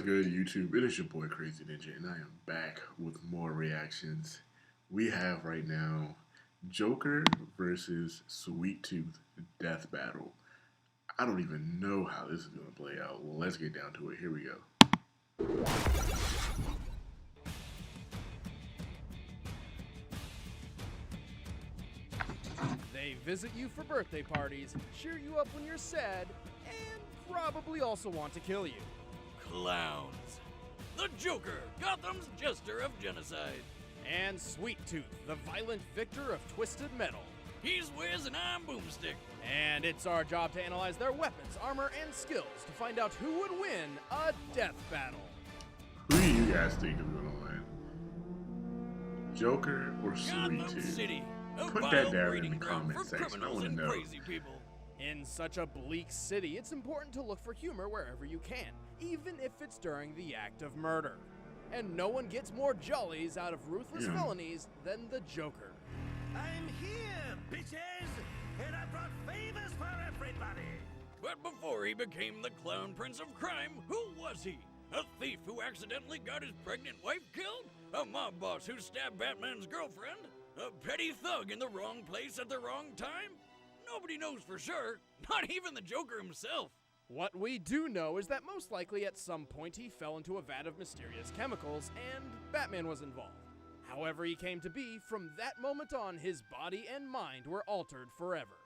good, YouTube? It is your boy Crazy Ninja, and I am back with more reactions. We have right now Joker versus Sweet Tooth Death Battle. I don't even know how this is going to play out. Well, let's get down to it. Here we go. They visit you for birthday parties, cheer you up when you're sad, and probably also want to kill you. Clowns. The Joker, Gotham's jester of genocide. And Sweet Tooth, the violent victor of Twisted Metal. He's Wiz and I'm Boomstick. And it's our job to analyze their weapons, armor, and skills to find out who would win a death battle. Who do you guys think is going to win? Joker or Sweet Gotham Tooth? City, a Put vile that down in breeding the ground comment for section. I criminals want to and know. crazy people. In such a bleak city, it's important to look for humor wherever you can, even if it's during the act of murder. And no one gets more jollies out of ruthless felonies than the Joker. I'm here, bitches! And I brought favors for everybody! But before he became the clown prince of crime, who was he? A thief who accidentally got his pregnant wife killed? A mob boss who stabbed Batman's girlfriend? A petty thug in the wrong place at the wrong time? Nobody knows for sure, not even the Joker himself. What we do know is that most likely at some point he fell into a vat of mysterious chemicals and Batman was involved. However he came to be, from that moment on his body and mind were altered forever.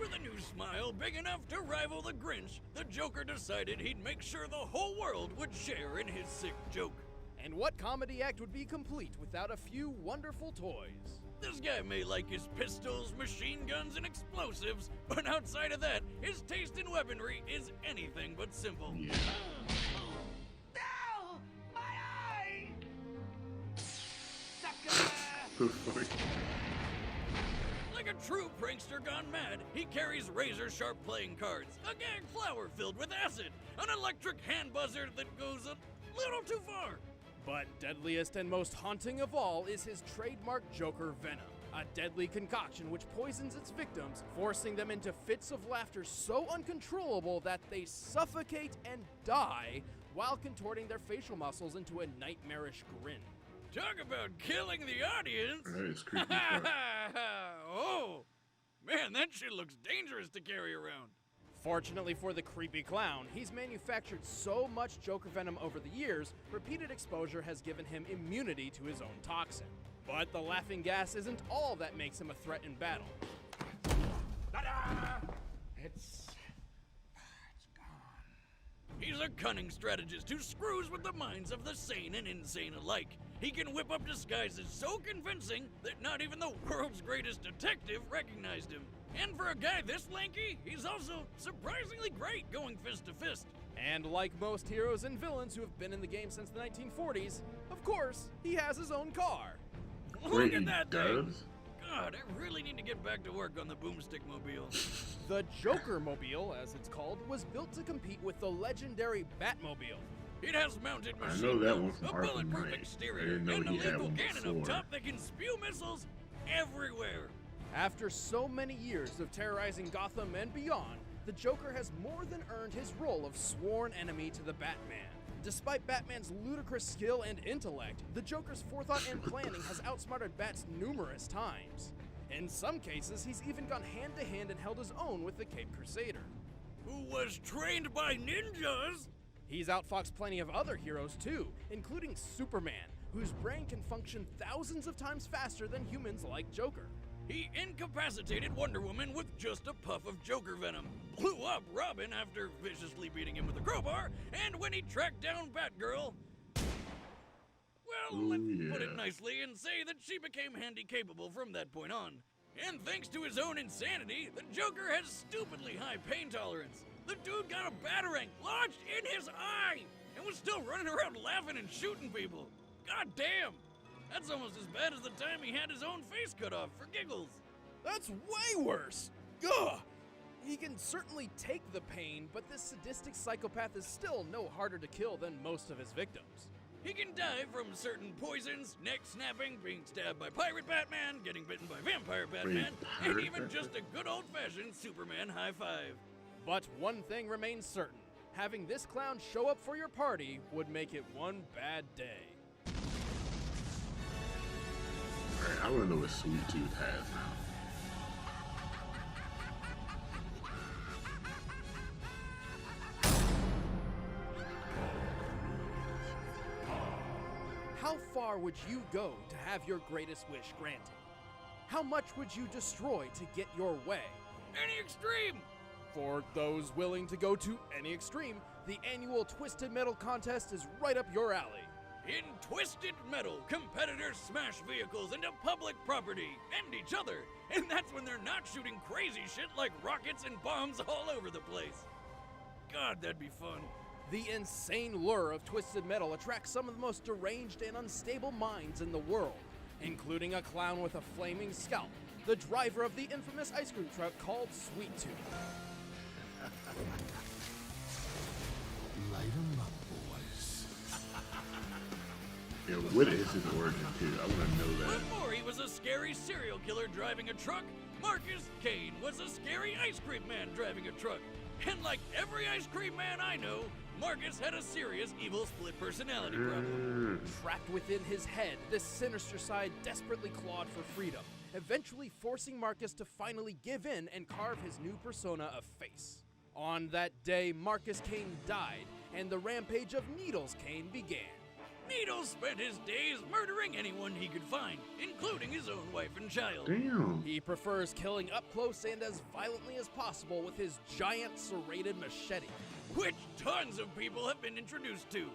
With a new smile big enough to rival the Grinch, the Joker decided he'd make sure the whole world would share in his sick joke. And what comedy act would be complete without a few wonderful toys? This guy may like his pistols, machine guns, and explosives, but outside of that, his taste in weaponry is anything but simple. Yeah. No! My eye! Sucker! The fuck? Like a true prankster gone mad, he carries razor-sharp playing cards, a gag flower filled with acid, an electric hand buzzer that goes a little too far. But deadliest and most haunting of all is his trademark Joker venom, a deadly concoction which poisons its victims, forcing them into fits of laughter so uncontrollable that they suffocate and die while contorting their facial muscles into a nightmarish grin. Talk about killing the audience! That is creepy as fuck. Oh, man, that shit looks dangerous to carry around. Fortunately for the creepy clown, he's manufactured so much Joker venom over the years, repeated exposure has given him immunity to his own toxin. But the laughing gas isn't all that makes him a threat in battle. Ta-da! It's gone. He's a cunning strategist who screws with the minds of the sane and insane alike. He can whip up disguises so convincing that not even the world's greatest detective recognized him. And for a guy this lanky, he's also surprisingly great going fist to fist. And like most heroes and villains who have been in the game since the 1940s, of course, he has his own car. Look Wait, at he that thing! does? God, I really need to get back to work on the Boomstick Mobile. The Joker Mobile, as it's called, was built to compete with the legendary Batmobile. It has mounted I machine know that guns, one a from Arkham bulletproof Knight. I exterior, didn't know and a he had lethal one cannon up before. top that can spew missiles everywhere. After so many years of terrorizing Gotham and beyond, the Joker has more than earned his role of sworn enemy to the Batman. Despite Batman's ludicrous skill and intellect, the Joker's forethought and planning has outsmarted Bats numerous times. In some cases, he's even gone hand to hand and held his own with the Caped Crusader. Who was trained by ninjas? He's outfoxed plenty of other heroes too, including Superman, whose brain can function thousands of times faster than humans like Joker. He incapacitated Wonder Woman with just a puff of Joker venom, blew up Robin after viciously beating him with a crowbar, and when he tracked down Batgirl, well, let's put it nicely and say that she became handy-capable from that point on. And thanks to his own insanity, the Joker has stupidly high pain tolerance. The dude got a batarang lodged in his eye and was still running around laughing and shooting people. God damn! That's almost as bad as the time he had his own face cut off for giggles. That's way worse! Ugh! He can certainly take the pain, but this sadistic psychopath is still no harder to kill than most of his victims. He can die from certain poisons, neck snapping, being stabbed by Pirate Batman, getting bitten by Vampire Batman, and Pirate even just a good old-fashioned Superman high five. But one thing remains certain. Having this clown show up for your party would make it one bad day. Alright, I want to know what Sweet Tooth has now. How far would you go to have your greatest wish granted? How much would you destroy to get your way? Any extreme! For those willing to go to any extreme, the annual Twisted Metal contest is right up your alley. In Twisted Metal, competitors smash vehicles into public property and each other, and that's when they're not shooting crazy shit like rockets and bombs all over the place. God, that'd be fun. The insane lure of Twisted Metal attracts some of the most deranged and unstable minds in the world, including a clown with a flaming scalp, the driver of the infamous ice cream truck called Sweet Tooth. Light 'em up, boys. Yeah, what is his origin too? I want to know that. Before he was a scary serial killer driving a truck, Marcus Kane was a scary ice cream man driving a truck. And like every ice cream man I know, Marcus had a serious evil split personality problem. Trapped within his head, this sinister side desperately clawed for freedom, eventually forcing Marcus to finally give in and carve his new persona a face. On that day, Marcus Kane died, and the rampage of Needles Kane began. Needles spent his days murdering anyone he could find, including his own wife and child. Damn. He prefers killing up close and as violently as possible with his giant serrated machete. Which tons of people have been introduced to.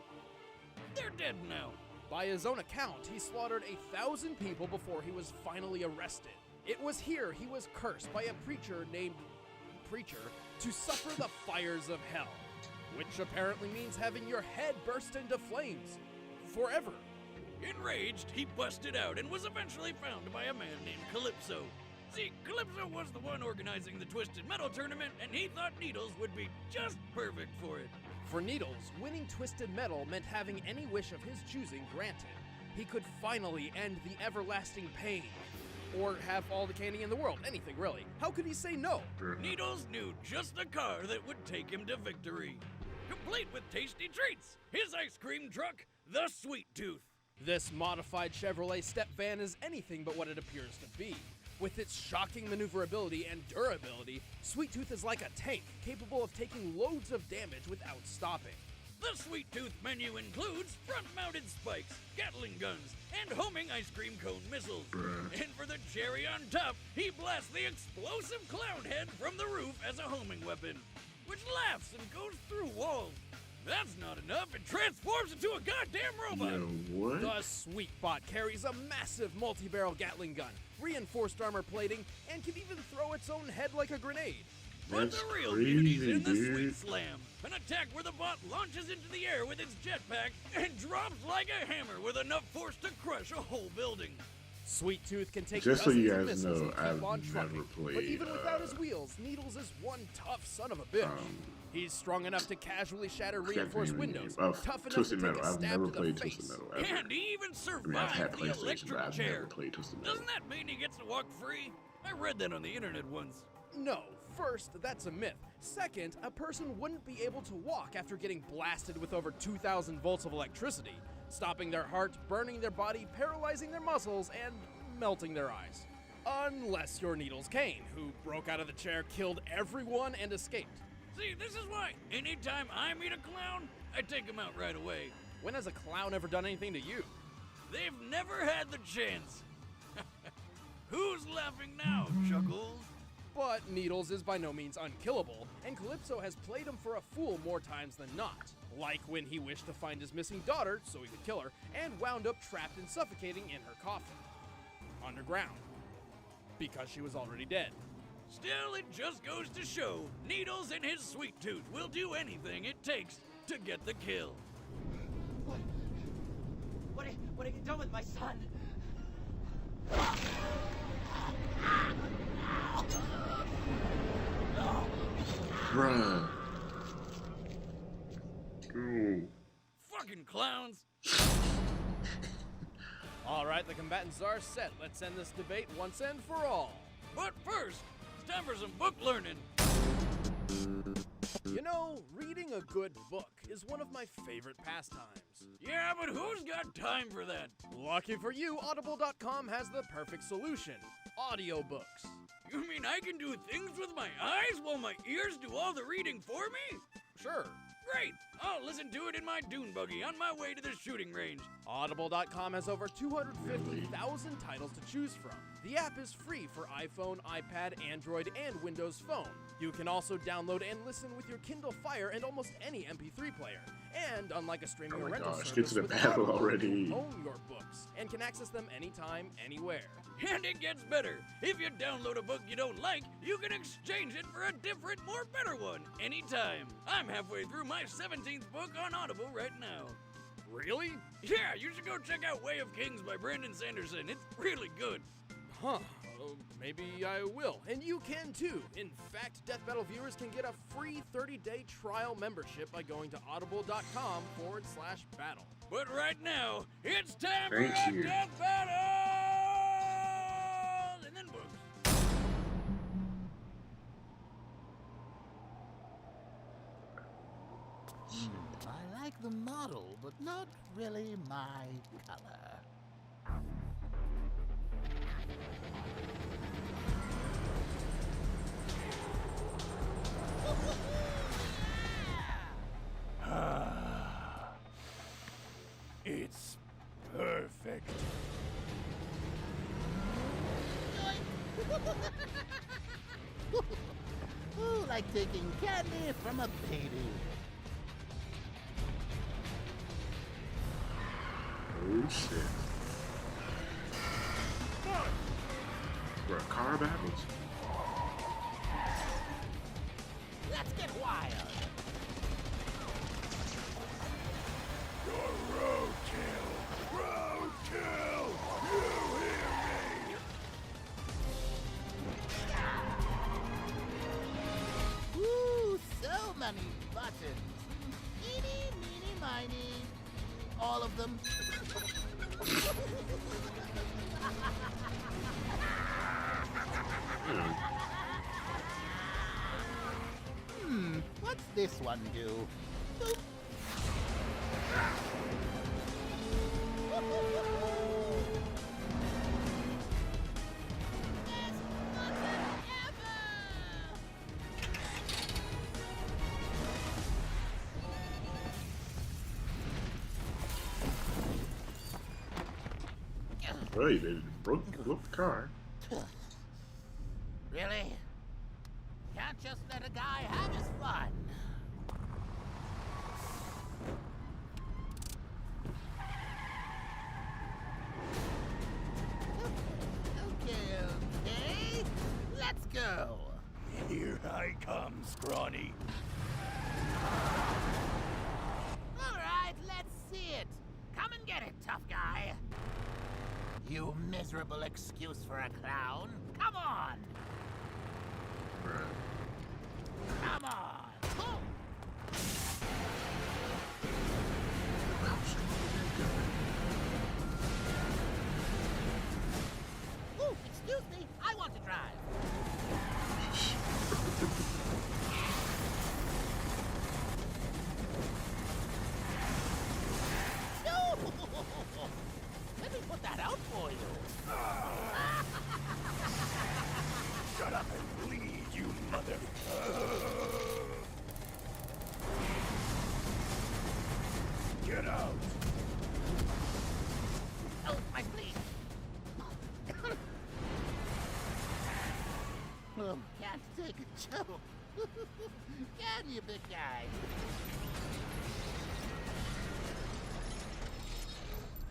They're dead now. By his own account, he slaughtered 1,000 people before he was finally arrested. It was here he was cursed by a preacher named Preacher to suffer the fires of hell, which apparently means having your head burst into flames forever. Enraged, he busted out and was eventually found by a man named Calypso. See, Calypso was the one organizing the Twisted Metal tournament, and he thought Needles would be just perfect for it. For Needles, winning Twisted Metal meant having any wish of his choosing granted. He could finally end the everlasting pain. Or have all the candy in the world, anything really. How could he say no? Needles knew just the car that would take him to victory. Complete with tasty treats, his ice cream truck, the Sweet Tooth. This modified Chevrolet step van is anything but what it appears to be. With its shocking maneuverability and durability, Sweet Tooth is like a tank, capable of taking loads of damage without stopping. The Sweet Tooth menu includes front-mounted spikes, Gatling guns, and homing ice cream cone missiles. And for the cherry on top, he blasts the explosive clown head from the roof as a homing weapon, which laughs and goes through walls. That's not enough, it transforms into a goddamn robot! Yo, what? The Sweet Bot carries a massive multi-barrel Gatling gun, reinforced armor plating, and can even throw its own head like a grenade. But That's the real crazy, beauty's in the dude. Sweet Slam, an attack where the bot launches into the air with its jetpack and drops like a hammer with enough force to crush a whole building. Sweet Tooth can take Just so dozens you of guys missiles know, and keep I've on never trucking. played, But even without his wheels, Needles is one tough son of a bitch. He's strong enough to casually shatter reinforced windows, tough enough Twisted to take Metal. a I've stab never to the played face. Twisted Metal ever. And he even I mean, I've had survived the PlayStation, but electric I've chair. never played Twisted Metal. Doesn't that mean he gets to walk free? I read that on the internet once. No, first, that's a myth. Second, a person wouldn't be able to walk after getting blasted with over 2,000 volts of electricity, stopping their heart, burning their body, paralyzing their muscles, and melting their eyes. Unless you're Needles Kane, who broke out of the chair, killed everyone, and escaped. See, this is why anytime I meet a clown, I take him out right away. When has a clown ever done anything to you? They've never had the chance. Who's laughing now, Chuckles? But Needles is by no means unkillable, and Calypso has played him for a fool more times than not. Like when he wished to find his missing daughter so he could kill her, and wound up trapped and suffocating in her coffin. Underground. Because she was already dead. Still, it just goes to show Needles and his Sweet Tooth will do anything it takes to get the kill. What have you done with my son? Bruh. Ooh. Fucking clowns. All right, the combatants are set. Let's end this debate once and for all. But first, it's time for some book learning. You know, reading a good book is one of my favorite pastimes. Yeah, but who's got time for that? Lucky for you, Audible.com has the perfect solution. Audiobooks. You mean I can do things with my eyes while my ears do all the reading for me? Sure. Great! I'll listen to it in my dune buggy on my way to the shooting range. Audible.com has over 250,000 titles to choose from. The app is free for iPhone, iPad, Android, and Windows Phone. You can also download and listen with your Kindle Fire and almost any MP3 player. And unlike a streaming Oh or my rental gosh, service, get to the with battle Audible, already. you own your books and can access them anytime, anywhere. And it gets better. If you download a book you don't like, you can exchange it for a different, more better one anytime. I'm halfway through my 17th book on Audible right now. Really? Yeah, you should go check out Way of Kings by Brandon Sanderson. It's really good. Huh. Maybe I will. And you can too. In fact, Death Battle viewers can get a free 30-day trial membership by going to audible.com/battle. But right now, it's time Thank for you. a death battle! And then books. I like the model, but not really my color. It's perfect. Ooh, like taking candy from a baby. Oh shit. Where car battles? Let's get wild. Roadkill! Roadkill! You hear me? Ooh, so many buttons. Eeny, meeny, miny. All of them. What's this one do? Boop. Best button ever! Well, you did broke the car. Really? Can't just let a guy have his fun. Okay. Let's go. Here I come, scrawny. All right, let's see it. Come and get it, tough guy. You miserable excuse for a clown. Come on. Bruh. Come on. Boom. Ooh, excuse me. I want to drive. No! Let me put that out for you. Shut up and bleed, you mother... Get out! Oh, my feet. Oh, can't take a joke. Can you, big guy?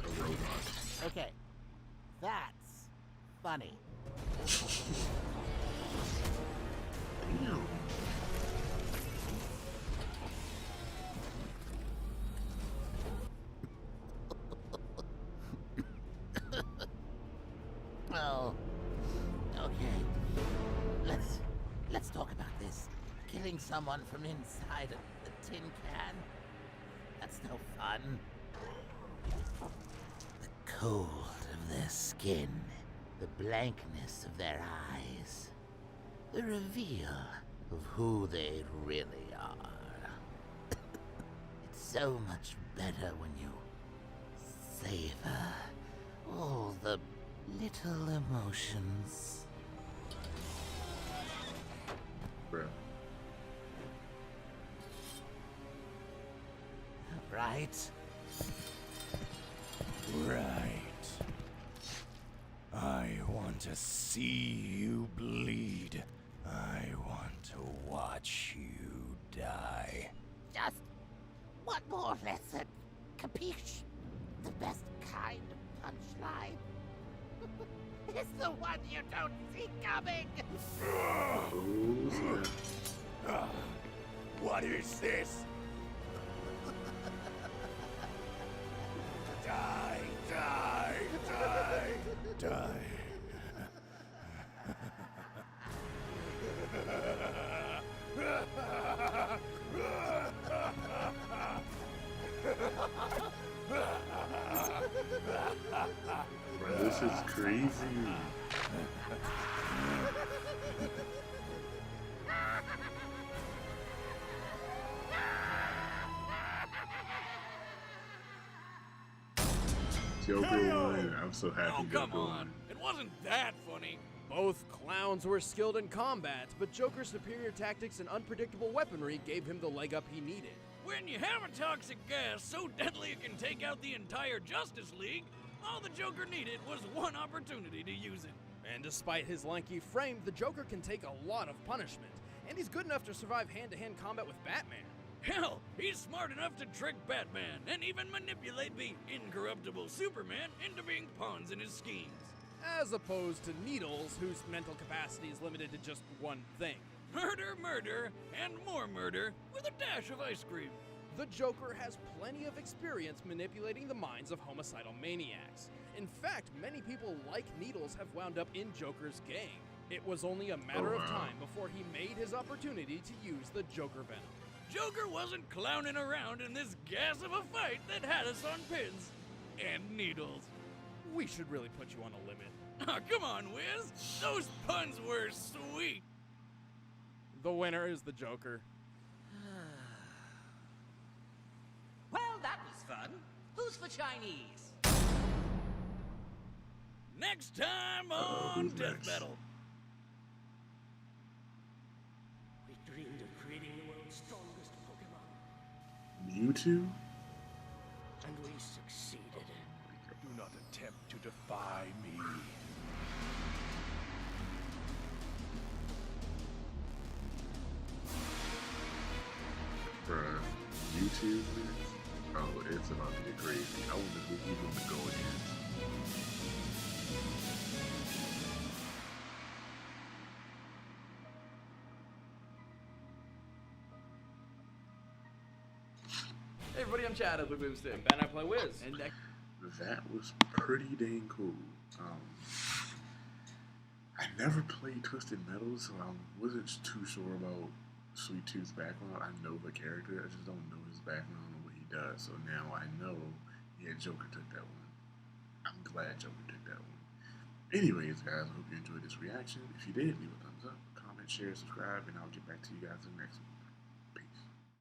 A robot. Okay, that's funny. Damn. Oh, okay. Let's talk about this. Killing someone from inside a tin can. That's no fun. The cold of their skin, the blankness of their eyes, the reveal of who they really are. It's so much better when you savor all the little emotions. Bro. Right? Right. I want to see you bleed. I want to watch you die. Just one more lesson. Capiche? The best kind of punchline is the one you don't see coming. Oh, snap. What is this? Die, die, die, die. Bro, this is crazy. Joker won. I'm so happy Oh, Joker come on. won. It wasn't that funny. Both clowns were skilled in combat, but Joker's superior tactics and unpredictable weaponry gave him the leg up he needed. When you have a toxic gas so deadly it can take out the entire Justice League, all the Joker needed was one opportunity to use it. And despite his lanky frame, the Joker can take a lot of punishment, and he's good enough to survive hand-to-hand combat with Batman. Hell, he's smart enough to trick Batman and even manipulate the incorruptible Superman into being pawns in his schemes. As opposed to Needles, whose mental capacity is limited to just one thing. Murder, murder, and more murder with a dash of ice cream. The Joker has plenty of experience manipulating the minds of homicidal maniacs. In fact, many people like Needles have wound up in Joker's gang. It was only a matter of time before he made his opportunity to use the Joker Venom. Joker wasn't clowning around in this gas of a fight that had us on pins and needles. We should really put you on a limit. Oh, come on, Wiz. Those puns were sweet. The winner is the Joker. Well, that was fun. Who's for Chinese? Next time on who's Death next? Battle. We dreamed of creating the world's strongest Pokemon, Mewtwo? and we succeeded. Do not attempt to defy me. Bruh. Mewtwo? Oh, it's about to get crazy. I wonder who's going to go against. Hey everybody, I'm Chad. I play Boomstick. And Ben, I play Wiz. And That was pretty dang cool. I never played Twisted Metal, so I wasn't too sure about Sweet Tooth's background. I know the character, I just don't know his background or what he does. So now I know, yeah, Joker took that one. I'm glad Joker took that one. Anyways, guys, I hope you enjoyed this reaction. If you did, leave a thumbs up, comment, share, subscribe, and I'll get back to you guys in the next one.